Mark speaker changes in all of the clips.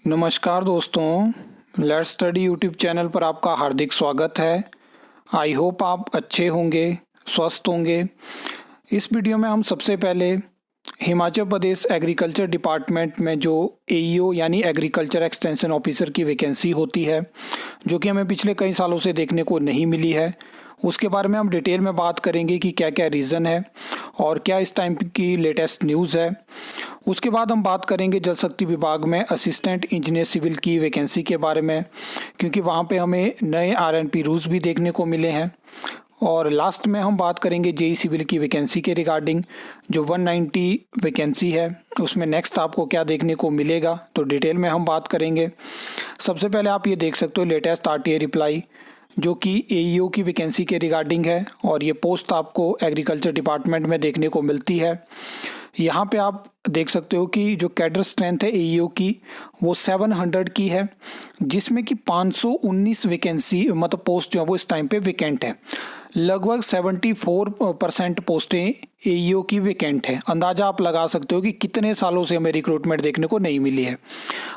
Speaker 1: नमस्कार दोस्तों, let's study YouTube channel पर आपका हार्दिक स्वागत है। आई होप आप अच्छे होंगे, स्वस्थ होंगे। इस वीडियो में हम सबसे पहले हिमाचल प्रदेश एग्रीकल्चर डिपार्टमेंट में जो एईओ यानी एग्रीकल्चर एक्सटेंशन ऑफिसर की वैकेंसी होती है, जो कि हमें पिछले कई सालों से देखने को नहीं मिली है, उसके बारे में हम डिटेल में बात करेंगे कि क्या क्या रीज़न है और क्या इस टाइम की लेटेस्ट न्यूज़ है। उसके बाद हम बात करेंगे जल शक्ति विभाग में असिस्टेंट इंजीनियर सिविल की वैकेंसी के बारे में, क्योंकि वहाँ पे हमें नए आरएनपी रूल्स भी देखने को मिले हैं। और लास्ट में हम बात करेंगे जेई सिविल की वैकेंसी के रिगार्डिंग, जो 190 वैकेंसी है उसमें नेक्स्ट आपको क्या देखने को मिलेगा, तो डिटेल में हम बात करेंगे। सबसे पहले आप ये देख सकते हो लेटेस्ट आरटीआई रिप्लाई, जो कि एईओ की वैकेंसी के रिगार्डिंग है, और ये पोस्ट आपको एग्रीकल्चर डिपार्टमेंट में देखने को मिलती है। यहाँ पे आप देख सकते हो कि जो कैडर स्ट्रेंथ है एईओ की वो 700 की है, जिसमें कि 519 वैकेंसी मतलब पोस्ट जो है वो इस टाइम पे वैकेंट है। लगभग 74% पोस्टें एईओ की वैकेंट है। अंदाज़ा आप लगा सकते हो कि कितने सालों से हमें रिक्रूटमेंट देखने को नहीं मिली है।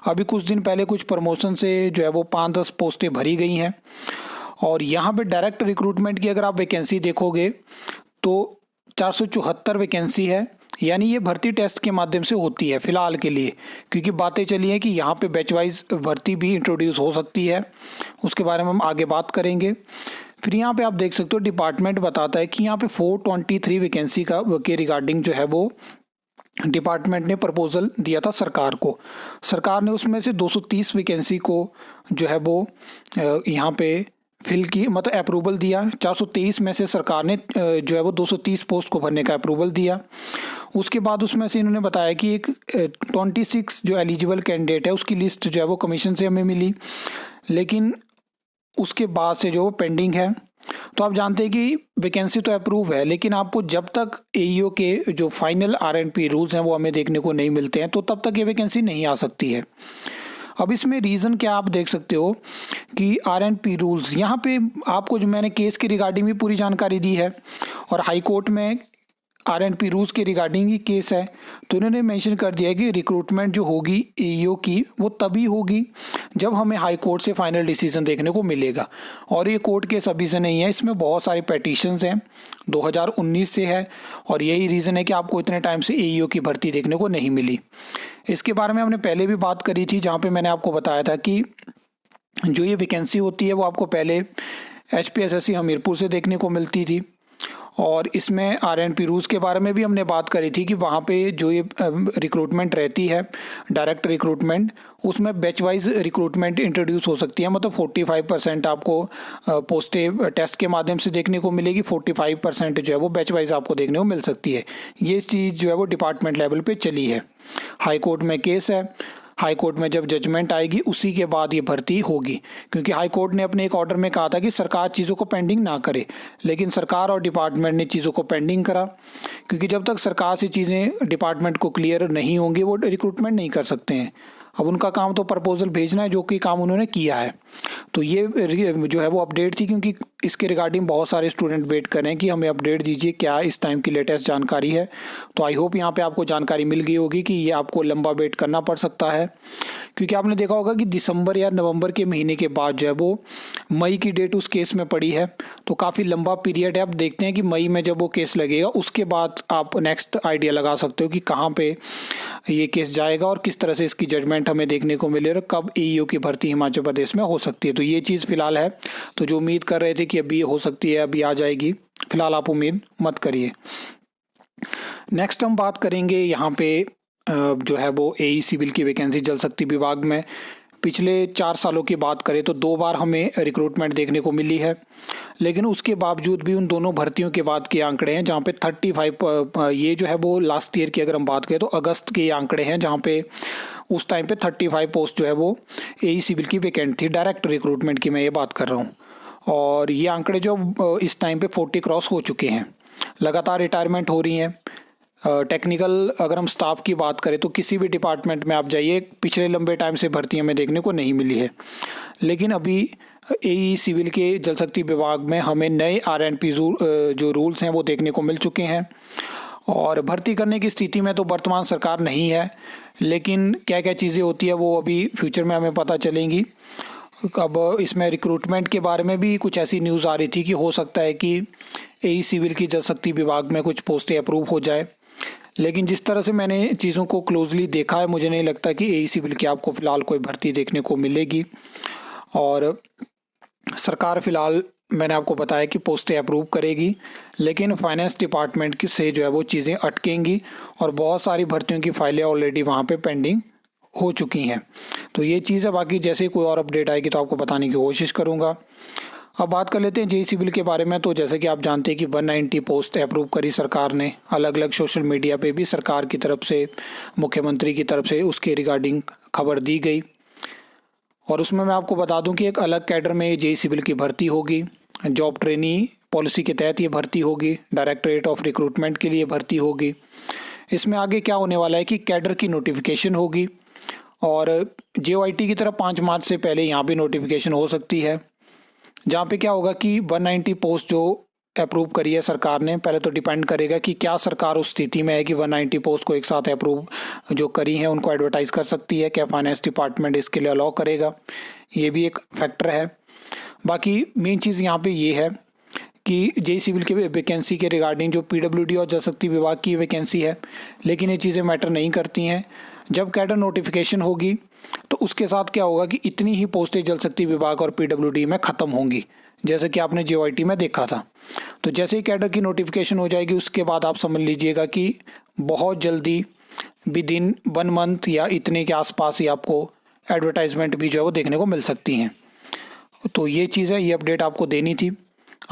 Speaker 1: अभी कुछ दिन पहले कुछ प्रमोशन से जो है वो 5-10 पोस्टें भरी गई हैं। और यहाँ पे डायरेक्ट रिक्रूटमेंट की अगर आप वैकेंसी देखोगे तो 474 वैकेंसी है, यानी ये भर्ती टेस्ट के माध्यम से होती है फ़िलहाल के लिए, क्योंकि बातें चली हैं कि यहाँ पे बैच वाइज भर्ती भी इंट्रोड्यूस हो सकती है। उसके बारे में हम आगे बात करेंगे। फिर यहाँ पे आप देख सकते हो डिपार्टमेंट बताता है कि यहाँ पे 423 वैकेंसी के रिगार्डिंग जो है वो डिपार्टमेंट ने प्रपोजल दिया था सरकार को। सरकार ने उसमें से 230 वैकेंसी को जो है वो यहाँ पे फिल की मतलब अप्रूवल दिया। 423 में से सरकार ने जो है वो 230 पोस्ट को भरने का अप्रूवल दिया। उसके बाद उसमें से इन्होंने बताया कि एक 26 जो एलिजिबल कैंडिडेट है उसकी लिस्ट जो है वो कमीशन से हमें मिली, लेकिन उसके बाद से जो वो पेंडिंग है। तो आप जानते हैं कि वैकेंसी तो अप्रूव है, लेकिन आपको जब तक एईओ के जो फाइनल आरएनपी रूल्स हैं वो हमें देखने को नहीं मिलते हैं, तो तब तक ये वैकेंसी नहीं आ सकती है। अब इसमें रीज़न क्या आप देख सकते हो कि आरएनपी रूल्स, यहाँ पे आपको जो मैंने केस के रिगार्डिंग भी पूरी जानकारी दी है, और हाई कोर्ट में आरएनपी रूल्स के रिगार्डिंग ही केस है। तो इन्होंने मेंशन कर दिया है कि रिक्रूटमेंट जो होगी एईओ की वो तभी होगी जब हमें हाई कोर्ट से फाइनल डिसीजन देखने को मिलेगा। और ये कोर्ट केस अभी से नहीं है, इसमें बहुत सारी पेटिशंस हैं, 2019 से है, और यही रीज़न है कि आपको इतने टाइम से एईओ की भर्ती देखने को नहीं मिली। इसके बारे में हमने पहले भी बात करी थी, जहाँ पे मैंने आपको बताया था कि जो ये वैकेंसी होती है वो आपको पहले एचपीएसएससी हमीरपुर से देखने को मिलती थी। और इसमें आरएनपी रूल्स के बारे में भी हमने बात करी थी कि वहाँ पे जो ये रिक्रूटमेंट रहती है डायरेक्ट रिक्रूटमेंट, उसमें बैच वाइज रिक्रूटमेंट इंट्रोड्यूस हो सकती है। मतलब 45% आपको पोस्टें टेस्ट के माध्यम से देखने को मिलेगी, 45% जो है वो बैच वाइज आपको देखने को मिल सकती है। ये चीज़ जो है वो डिपार्टमेंट लेवल पे चली है। हाई कोर्ट में केस है, हाई कोर्ट में जब जजमेंट आएगी उसी के बाद ये भर्ती होगी, क्योंकि हाई कोर्ट ने अपने एक ऑर्डर में कहा था कि सरकार चीज़ों को पेंडिंग ना करे, लेकिन सरकार और डिपार्टमेंट ने चीज़ों को पेंडिंग करा, क्योंकि जब तक सरकार से चीज़ें डिपार्टमेंट को क्लियर नहीं होंगी वो रिक्रूटमेंट नहीं कर सकते हैं। अब उनका काम तो प्रपोजल भेजना है, जो कि काम उन्होंने किया है। तो ये जो है वो अपडेट थी, क्योंकि इसके रिगार्डिंग बहुत सारे स्टूडेंट वेट कर रहे हैं कि हमें अपडेट दीजिए, क्या इस टाइम की लेटेस्ट जानकारी है। तो आई होप यहाँ पे आपको जानकारी मिल गई होगी कि ये आपको लंबा वेट करना पड़ सकता है, क्योंकि आपने देखा होगा कि दिसंबर या नवंबर के महीने के बाद जो है वो मई की डेट उस केस में पड़ी है। तो काफ़ी लंबा पीरियड है। आप देखते हैं कि मई में जब वो केस लगेगा उसके बाद आप नेक्स्ट आइडिया लगा सकते हो कि कहाँ पे ये केस जाएगा और किस तरह से इसकी जजमेंट हमें देखने को मिलेगा, कब एईओ की भर्ती हिमाचल प्रदेश में हो सकती है। तो ये चीज़ फिलहाल है। तो जो उम्मीद कर रहे थे कि अभी हो सकती है, अभी आ जाएगी, फिलहाल आप उम्मीद मत करिए। नेक्स्ट हम बात करेंगे यहाँ पे जो है वो एई सिविल की वैकेंसी जल शक्ति विभाग में। पिछले 4 सालों की बात करें तो 2 बार हमें रिक्रूटमेंट देखने को मिली है, लेकिन उसके बावजूद भी उन दोनों भर्तियों के बाद के आंकड़े हैं जहाँ पे 35 ये जो है वो लास्ट ईयर की अगर हम बात करें तो अगस्त के आंकड़े हैं, जहाँ पे उस टाइम पे 35 पोस्ट जो है वो एई सिविल की वैकेंट थी। डायरेक्ट रिक्रूटमेंट की मैं ये बात कर रहा हूँ, और ये आंकड़े जो इस टाइम पे 40 क्रॉस हो चुके हैं। लगातार रिटायरमेंट हो रही हैं। टेक्निकल अगर हम स्टाफ की बात करें तो किसी भी डिपार्टमेंट में आप जाइए, पिछले लंबे टाइम से भर्ती हमें देखने को नहीं मिली है, लेकिन अभी एई सिविल के जल शक्ति विभाग में हमें नए आरएनपी जो रूल्स हैं वो देखने को मिल चुके हैं। और भर्ती करने की स्थिति में तो वर्तमान सरकार नहीं है, लेकिन क्या क्या चीज़ें होती है वो अभी फ्यूचर में हमें पता चलेंगी। अब इसमें रिक्रूटमेंट के बारे में भी कुछ ऐसी न्यूज़ आ रही थी कि हो सकता है कि एई सिविल की जल शक्ति विभाग में कुछ पोस्टें अप्रूव हो जाए, लेकिन जिस तरह से मैंने चीज़ों को क्लोजली देखा है मुझे नहीं लगता कि एई सिविल की आपको फ़िलहाल कोई भर्ती देखने को मिलेगी। और सरकार फ़िलहाल मैंने आपको बताया कि पोस्टें अप्रूव करेगी, लेकिन फाइनेंस डिपार्टमेंट से जो है वो चीज़ें अटकेंगी और बहुत सारी भर्तियों की फाइलें ऑलरेडी वहाँ पे पेंडिंग हो चुकी हैं। तो ये चीज़ है, बाकी जैसे कोई और अपडेट आएगी तो आपको बताने की कोशिश करूँगा। अब बात कर लेते हैं जेई सिविल के बारे में। तो जैसे कि आप जानते हैं कि 190 पोस्ट अप्रूव करी सरकार ने। अलग अलग सोशल मीडिया पे भी सरकार की तरफ से, मुख्यमंत्री की तरफ से उसके रिगार्डिंग खबर दी गई। और उसमें मैं आपको बता दूं कि एक अलग कैडर में जेई सिविल की भर्ती होगी। जॉब ट्रेनी पॉलिसी के तहत ये भर्ती होगी। डायरेक्टरेट ऑफ रिक्रूटमेंट के लिए भर्ती होगी। इसमें आगे क्या होने वाला है कि कैडर की नोटिफिकेशन होगी और जेओआईटी की तरफ 5 मार्च से पहले यहाँ भी नोटिफिकेशन हो सकती है, जहाँ पे क्या होगा कि 190 पोस्ट जो अप्रूव करी है सरकार ने, पहले तो डिपेंड करेगा कि क्या सरकार उस स्थिति में है कि 190 पोस्ट को एक साथ अप्रूव जो करी हैं उनको एडवर्टाइज़ कर सकती है। क्या फाइनेंस डिपार्टमेंट इसके लिए अलाउ करेगा, ये भी एक फैक्टर है। बाकी मेन चीज़ यहाँ पे ये है कि जेई सिविल के वैकेंसी के रिगार्डिंग जो पीडब्ल्यूडी और जल शक्ति विभाग की वैकेंसी है, लेकिन ये चीज़ें मैटर नहीं करती हैं। जब कैडर नोटिफिकेशन होगी तो उसके साथ क्या होगा कि इतनी ही पोस्टें जल शक्ति विभाग और पीडब्ल्यूडी में ख़त्म होंगी, जैसे कि आपने जेओआईटी में देखा था। तो जैसे ही कैडर की नोटिफिकेशन हो जाएगी उसके बाद आप समझ लीजिएगा कि बहुत जल्दी विद इन 1 मंथ या इतने के आसपास ही आपको एडवर्टाइजमेंट भी जो है वो देखने को मिल सकती हैं। तो ये चीज़ है, ये अपडेट आपको देनी थी।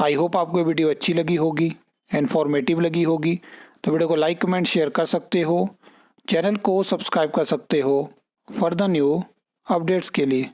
Speaker 1: आई होप आपको वीडियो अच्छी लगी होगी, इन्फॉर्मेटिव लगी होगी। तो वीडियो को लाइक, कमेंट, शेयर कर सकते हो। चैनल को सब्सक्राइब कर सकते हो फर्दर न्यू अपडेट्स के लिए।